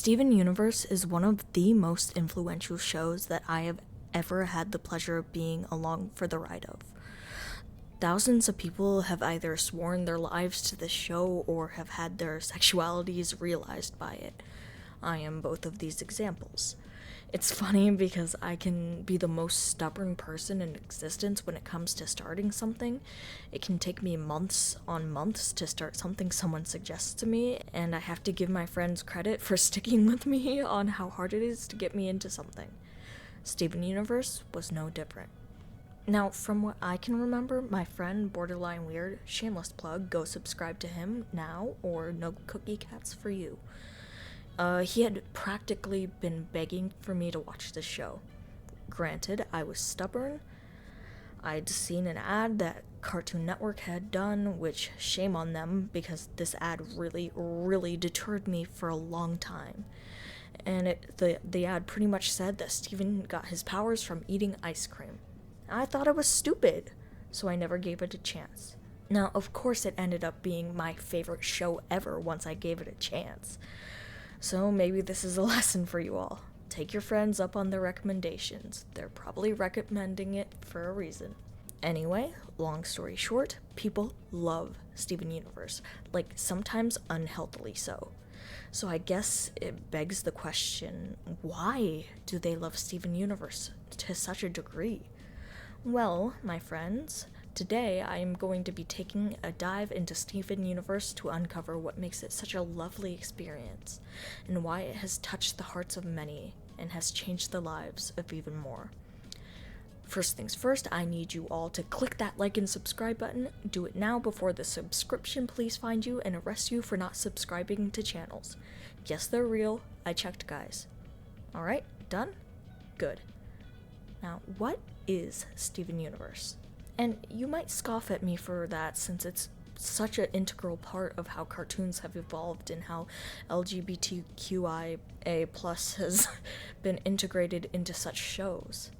Steven Universe is one of the most influential shows that I have ever had the pleasure of being along for the ride of. Thousands of people have either sworn their lives to this show or have had their sexualities realized by it. I am both of these examples. It's funny because I can be the most stubborn person in existence when it comes to starting something. It can take me months on months to start something someone suggests to me, and I have to give my friends credit for sticking with me on how hard it is to get me into something. Steven Universe was no different. Now, from what I can remember, my friend Borderline Weird, shameless plug, go subscribe to him now, or no cookie cats for you. He had practically been begging for me to watch the show. Granted, I was stubborn. I'd seen an ad that Cartoon Network had done, which shame on them because this ad really deterred me for a long time. And the ad pretty much said that Steven got his powers from eating ice cream. I thought it was stupid, so I never gave it a chance. Now, of course, it ended up being my favorite show ever once I gave it a chance. So maybe this is a lesson for you all. Take your friends up on their recommendations. They're probably recommending it for a reason. Anyway, long story short, people love Steven Universe, like sometimes unhealthily so. So I guess it begs the question, why do they love Steven Universe to such a degree? Well, my friends, today I am going to be taking a dive into Steven Universe to uncover what makes it such a lovely experience, and why it has touched the hearts of many, and has changed the lives of even more. First things first, I need you all to click that like and subscribe button. Do it now before the subscription police find you and arrest you for not subscribing to channels. Yes, they're real. I checked, guys. Alright, done? Good. Now, what is Steven Universe? And you might scoff at me for that since it's such an integral part of how cartoons have evolved and how LGBTQIA+ has been integrated into such shows.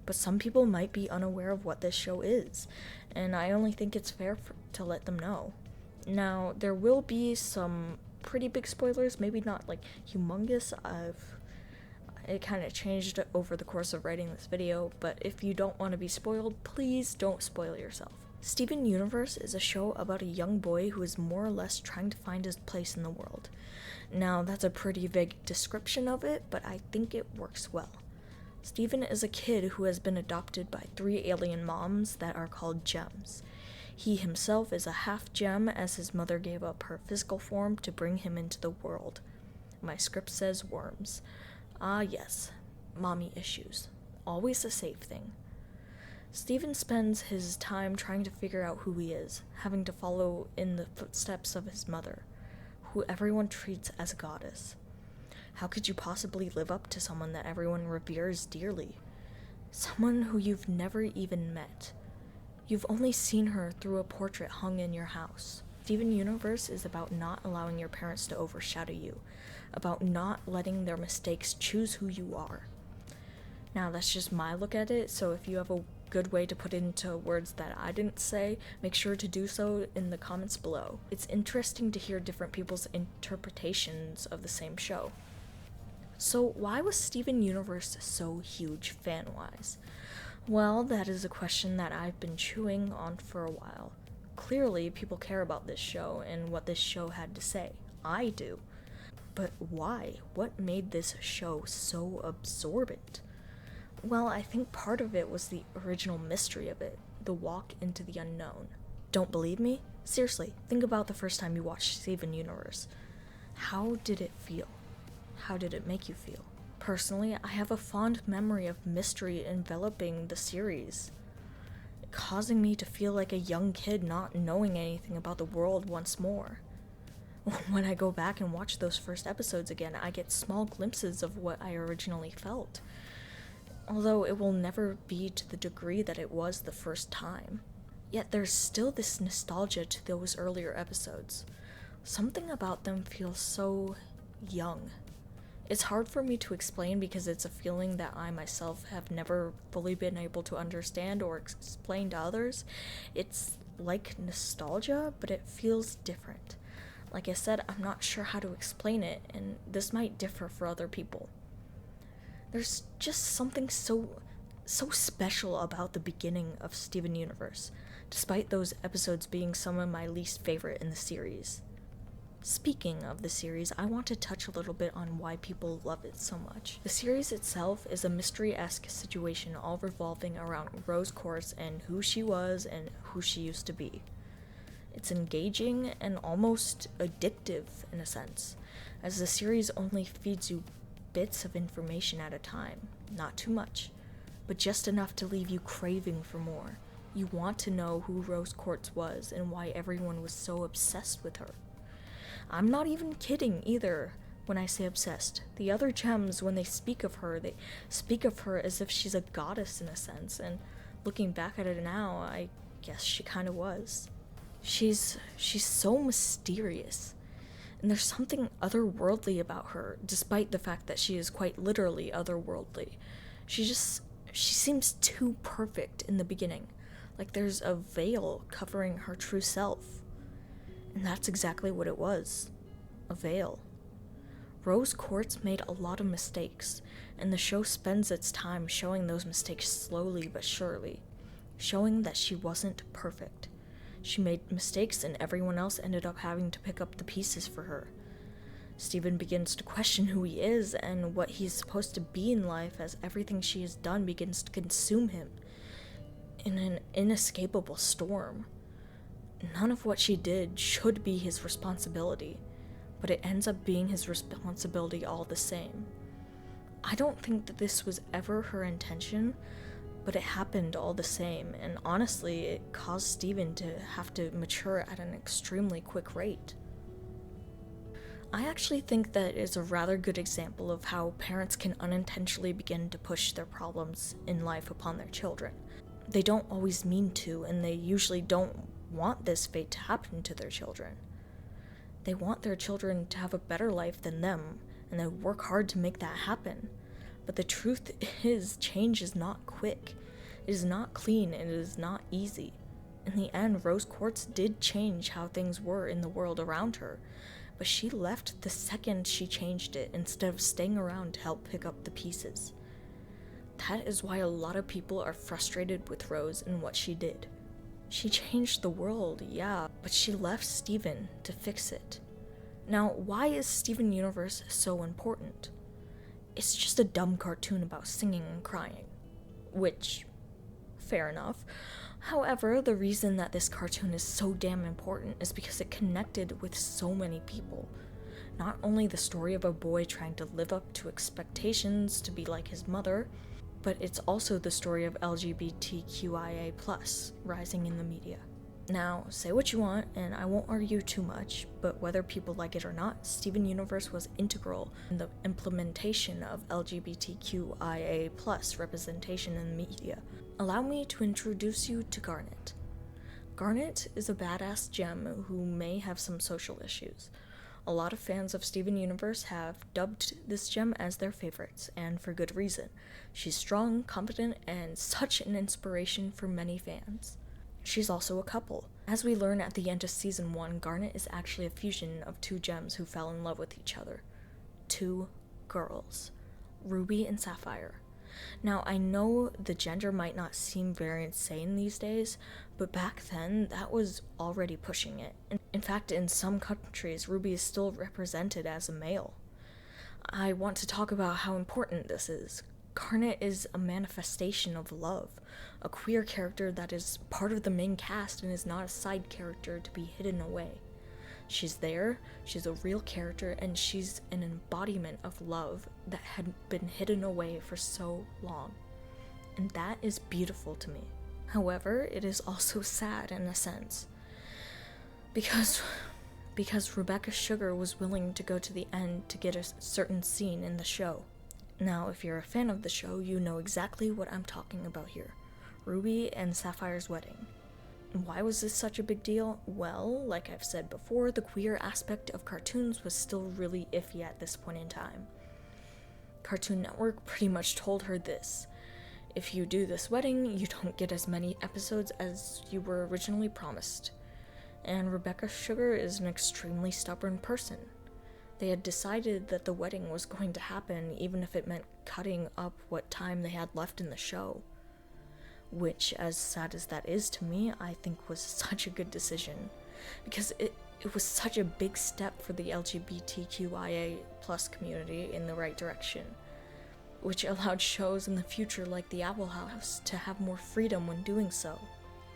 But some people might be unaware of what this show is, and I only think it's fair to let them know. Now, there will be some pretty big spoilers, maybe not like humongous. It kind of changed over the course of writing this video, but if you don't want to be spoiled, please don't spoil yourself. Steven Universe is a show about a young boy who is more or less trying to find his place in the world. Now, that's a pretty vague description of it, but I think it works well. Steven is a kid who has been adopted by 3 alien moms that are called gems. He himself is a half gem, as his mother gave up her physical form to bring him into the world. My script says worms. Ah yes, mommy issues. Always a safe thing. Steven spends his time trying to figure out who he is, having to follow in the footsteps of his mother, who everyone treats as a goddess. How could you possibly live up to someone that everyone reveres dearly? Someone who you've never even met. You've only seen her through a portrait hung in your house. Steven Universe is about not allowing your parents to overshadow you, about not letting their mistakes choose who you are. Now, that's just my look at it, so if you have a good way to put into words that I didn't say, make sure to do so in the comments below. It's interesting to hear different people's interpretations of the same show. So why was Steven Universe so huge fan-wise? Well, that is a question that I've been chewing on for a while. Clearly, people care about this show and what this show had to say. I do. But why? What made this show so absorbent? Well, I think part of it was the original mystery of it, the walk into the unknown. Don't believe me? Seriously, think about the first time you watched Steven Universe. How did it feel? How did it make you feel? Personally, I have a fond memory of mystery enveloping the series, causing me to feel like a young kid not knowing anything about the world once more. When I go back and watch those first episodes again, I get small glimpses of what I originally felt, although it will never be to the degree that it was the first time. Yet there's still this nostalgia to those earlier episodes. Something about them feels so young. It's hard for me to explain because it's a feeling that I myself have never fully been able to understand or explain to others. It's like nostalgia, but it feels different. Like I said, I'm not sure how to explain it, and this might differ for other people. There's just something so special about the beginning of Steven Universe, despite those episodes being some of my least favorite in the series. Speaking of the series, I want to touch a little bit on why people love it so much. The series itself is a mystery-esque situation all revolving around Rose Quartz and who she was and who she used to be. It's engaging and almost addictive in a sense, as the series only feeds you bits of information at a time, not too much, but just enough to leave you craving for more. You want to know who Rose Quartz was and why everyone was so obsessed with her. I'm not even kidding either when I say obsessed. The other gems, when they speak of her as if she's a goddess in a sense, and looking back at it now, I guess she kind of was. She's so mysterious, and there's something otherworldly about her, despite the fact that she is quite literally otherworldly. She seems too perfect in the beginning, like there's a veil covering her true self. And that's exactly what it was. A veil. Rose Quartz made a lot of mistakes, and the show spends its time showing those mistakes slowly but surely, showing that she wasn't perfect. She made mistakes and everyone else ended up having to pick up the pieces for her. Steven begins to question who he is and what he's supposed to be in life as everything she has done begins to consume him in an inescapable storm. None of what she did should be his responsibility, but it ends up being his responsibility all the same. I don't think that this was ever her intention, but it happened all the same, and honestly, it caused Steven to have to mature at an extremely quick rate. I actually think that is a rather good example of how parents can unintentionally begin to push their problems in life upon their children. They don't always mean to, and they usually don't want this fate to happen to their children. They want their children to have a better life than them, and they work hard to make that happen. But the truth is, change is not quick. It is not clean, and it is not easy. In the end, Rose Quartz did change how things were in the world around her, but she left the second she changed it instead of staying around to help pick up the pieces. That is why a lot of people are frustrated with Rose and what she did. She changed the world, yeah, but she left Steven to fix it. Now, why is Steven Universe so important? It's just a dumb cartoon about singing and crying. Which, fair enough. However, the reason that this cartoon is so damn important is because it connected with so many people. Not only the story of a boy trying to live up to expectations to be like his mother, but it's also the story of LGBTQIA+ rising in the media. Now, say what you want, and I won't argue too much, but whether people like it or not, Steven Universe was integral in the implementation of LGBTQIA+ representation in the media. Allow me to introduce you to Garnet. Garnet is a badass gem who may have some social issues. A lot of fans of Steven Universe have dubbed this gem as their favorites, and for good reason. She's strong, competent, and such an inspiration for many fans. She's also a couple. As we learn at the end of Season 1, Garnet is actually a fusion of two gems who fell in love with each other. Two girls. Ruby and Sapphire. Now, I know the gender might not seem very insane these days, but back then, that was already pushing it. In fact, in some countries, Ruby is still represented as a male. I want to talk about how important this is. Garnet is a manifestation of love, a queer character that is part of the main cast and is not a side character to be hidden away. She's there, she's a real character, and she's an embodiment of love that had been hidden away for so long. And that is beautiful to me. However, it is also sad in a sense. Because Rebecca Sugar was willing to go to the end to get a certain scene in the show. Now, if you're a fan of the show, you know exactly what I'm talking about here. Ruby and Sapphire's wedding. Why was this such a big deal? Well, like I've said before, the queer aspect of cartoons was still really iffy at this point in time. Cartoon Network pretty much told her this: if you do this wedding, you don't get as many episodes as you were originally promised. and Rebecca Sugar is an extremely stubborn person. They had decided that the wedding was going to happen even if it meant cutting up what time they had left in the show. Which, as sad as that is to me, I think was such a good decision. Because it was such a big step for the LGBTQIA plus community in the right direction. Which allowed shows in the future like The Owl House to have more freedom when doing so.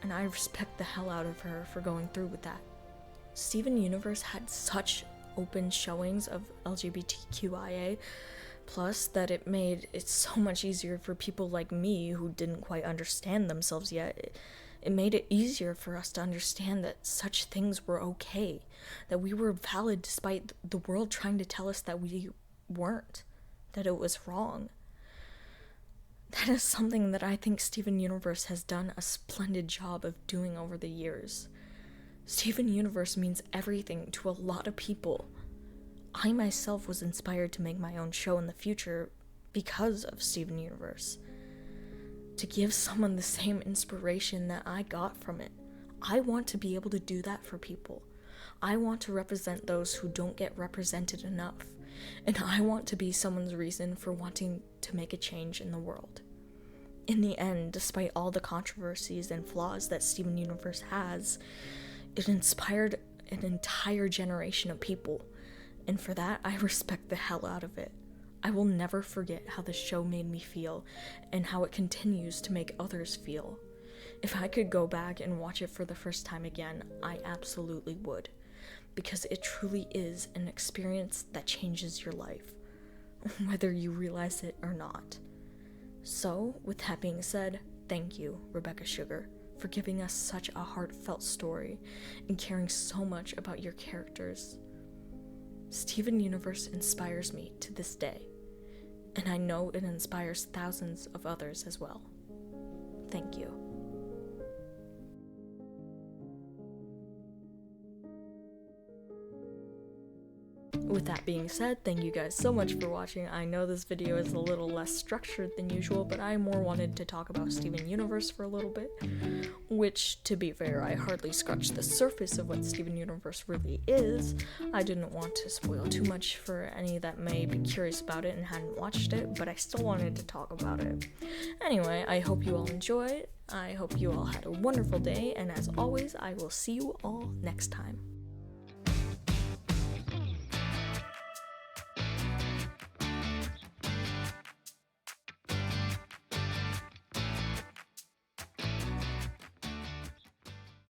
And I respect the hell out of her for going through with that. Steven Universe had such open showings of LGBTQIA plus that it made it so much easier for people like me who didn't quite understand themselves yet. It made it easier for us to understand that such things were okay, that we were valid despite the world trying to tell us that we weren't, that it was wrong. That is something that I think Steven Universe has done a splendid job of doing over the years. Steven Universe means everything to a lot of people. I myself was inspired to make my own show in the future because of Steven Universe. To give someone the same inspiration that I got from it. I want to be able to do that for people. I want to represent those who don't get represented enough. And I want to be someone's reason for wanting to make a change in the world. In the end, despite all the controversies and flaws that Steven Universe has, it inspired an entire generation of people, and for that, I respect the hell out of it. I will never forget how the show made me feel, and how it continues to make others feel. If I could go back and watch it for the first time again, I absolutely would, because it truly is an experience that changes your life, whether you realize it or not. So, with that being said, thank you, Rebecca Sugar, for giving us such a heartfelt story and caring so much about your characters. Steven Universe inspires me to this day, and I know it inspires thousands of others as well. Thank you. With that being said, thank you guys so much for watching. I know this video is a little less structured than usual, but I more wanted to talk about Steven Universe for a little bit, which, to be fair, I hardly scratched the surface of what Steven Universe really is. I didn't want to spoil too much for any that may be curious about it and hadn't watched it, but I still wanted to talk about it. Anyway, I hope you all enjoyed. I hope you all had a wonderful day, and as always, I will see you all next time.